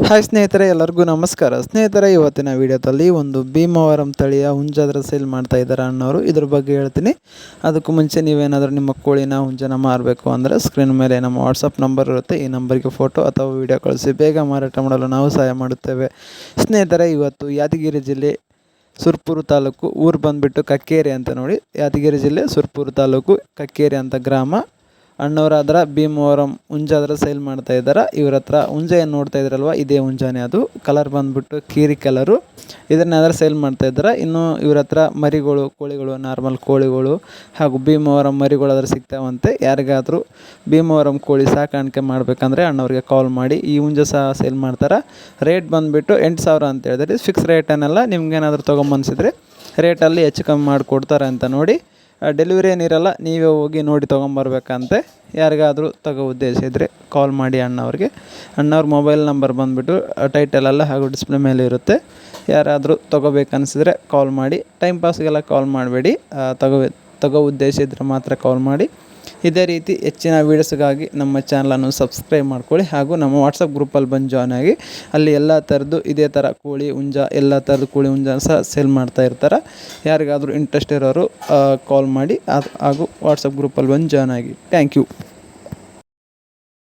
Hi ಸ್ನೇಹಿತರೆ, ಎಲ್ಲರಿಗೂ ನಮಸ್ಕಾರ. ಸ್ನೇಹಿತರೆ, ಇವತ್ತಿನ ವಿಡಿಯೋದಲ್ಲಿ ಒಂದು ಭೀಮವರಂ ತಳಿಯ ಹುಂಜಾದ್ರ ಸೇಲ್ ಮಾಡ್ತಾ ಇದ್ದಾರೆ ಅಣ್ಣವರು. ಇದ್ರ ಬಗ್ಗೆ ಹೇಳ್ತೀನಿ. ಅದಕ್ಕೂ ಮುಂಚೆ ನೀವೇನಾದರೂ ನಿಮ್ಮ ಕೋಳಿನ ಹುಂಜನ ಮಾರಬೇಕು ಅಂದರೆ ಸ್ಕ್ರೀನ್ ಮೇಲೆ ನಮ್ಮ ವಾಟ್ಸಪ್ ನಂಬರ್ ಇರುತ್ತೆ. ಈ ನಂಬರ್ಗೆ ಫೋಟೋ ಅಥವಾ ವಿಡಿಯೋ ಕಳಿಸಿ ಬೇಗ ಮಾರಾಟ ಮಾಡಲು ನಾವು ಸಹಾಯ ಮಾಡುತ್ತೇವೆ. ಸ್ನೇಹಿತರೆ, ಇವತ್ತು ಯಾದಗಿರಿ ಜಿಲ್ಲೆ ಸುರಪುರ ತಾಲೂಕು, ಊರು ಬಂದುಬಿಟ್ಟು ಕಕ್ಕೇರಿ ಅಂತ ನೋಡಿ. ಯಾದಗಿರಿ ಜಿಲ್ಲೆ ಸುರಪುರ ತಾಲೂಕು ಕಕ್ಕೇರಿ ಅಂತ ಗ್ರಾಮ. ಅಣ್ಣವರಾದ್ರೆ ಭೀಮವರಂ ಹುಂಜಾದ್ರೆ ಸೇಲ್ ಮಾಡ್ತಾ ಇದ್ದಾರೆ. ಇವ್ರ ಹತ್ರ ಹುಂಜ ಏನು ನೋಡ್ತಾ ಇದ್ರಲ್ವ, ಇದೇ ಹುಂಜಾನೆ. ಅದು ಕಲರ್ ಬಂದುಬಿಟ್ಟು ಕೀರಿ ಕಲರು. ಇದನ್ನಾದ್ರೆ ಸೇಲ್ ಮಾಡ್ತಾ ಇದ್ದಾರೆ. ಇನ್ನು ಇವ್ರ ಹತ್ರ ಮರಿಗಳು, ಕೋಳಿಗಳು, ನಾರ್ಮಲ್ ಕೋಳಿಗಳು ಹಾಗೂ ಭೀಮವರಂ ಮರಿಗಳಾದ್ರೆ ಸಿಗ್ತಾವಂತೆ. ಯಾರಿಗಾದರೂ ಭೀಮವರಂ ಕೋಳಿ ಸಾಕಾಣಿಕೆ ಮಾಡಬೇಕಂದ್ರೆ ಅಣ್ಣವ್ರಿಗೆ ಕಾಲ್ ಮಾಡಿ. ಈ ಹುಂಜ ಸಹ ಸೇಲ್ ಮಾಡ್ತಾರೆ. ರೇಟ್ ಬಂದುಬಿಟ್ಟು 8,000 ಅಂತ ಹೇಳಿದ್ರೆ, ಫಿಕ್ಸ್ ರೇಟನ್ನೆಲ್ಲ ನಿಮ್ಗೇನಾದರೂ ತೊಗೊಂಬನ್ಸಿದ್ರೆ ರೇಟಲ್ಲಿ ಹೆಚ್ಚು ಕಮ್ಮಿ ಮಾಡಿಕೊಡ್ತಾರೆ ಅಂತ ನೋಡಿ. ಡೆಲಿವರಿ ಏನಿರಲ್ಲ, ನೀವೇ ಹೋಗಿ ನೋಡಿ ತೊಗೊಂಬರ್ಬೇಕಂತೆ. ಯಾರಿಗಾದರೂ ತಗೋ ಉದ್ದೇಶ ಇದ್ದರೆ ಕಾಲ್ ಮಾಡಿ ಅಣ್ಣವ್ರಿಗೆ. ಅಣ್ಣವ್ರ ಮೊಬೈಲ್ ನಂಬರ್ ಬಂದುಬಿಟ್ಟು ಟೈಟಲೆಲ್ಲ ಹಾಗೂ ಡಿಸ್ಪ್ಲೇ ಮೇಲೆ ಇರುತ್ತೆ. ಯಾರಾದರೂ ತೊಗೋಬೇಕನ್ನಿಸಿದ್ರೆ ಕಾಲ್ ಮಾಡಿ. ಟೈಮ್ ಪಾಸ್ಗೆಲ್ಲ ಕಾಲ್ ಮಾಡಬೇಡಿ. ತಗೋ ಉದ್ದೇಶ ಇದ್ದರೆ ಮಾತ್ರ ಕಾಲ್ ಮಾಡಿ. ಇದೇ ರೀತಿ ಹೆಚ್ಚಿನ ವೀಡಿಯೋಸ್ಗಾಗಿ ನಮ್ಮ ಚಾನಲನ್ನು ಸಬ್ಸ್ಕ್ರೈಬ್ ಮಾಡ್ಕೊಳ್ಳಿ. ಹಾಗೂ ನಮ್ಮ ವಾಟ್ಸಪ್ ಗ್ರೂಪಲ್ಲಿ ಬಂದು ಜಾಯ್ನ್ ಆಗಿ. ಅಲ್ಲಿ ಎಲ್ಲ ಥರದ್ದು ಇದೇ ಥರ ಕೋಳಿ ಹುಂಜ, ಎಲ್ಲ ಥರದ್ದು ಕೋಳಿ ಹುಂಜ ಸಹ ಸೇಲ್ ಮಾಡ್ತಾ ಇರ್ತಾರೆ. ಯಾರಿಗಾದರೂ ಇಂಟ್ರೆಸ್ಟ್ ಇರೋರು ಕಾಲ್ ಮಾಡಿ ಹಾಗೂ ವಾಟ್ಸಪ್ ಗ್ರೂಪಲ್ಲಿ ಬಂದು ಜಾಯ್ನ್ ಆಗಿ. Thank you.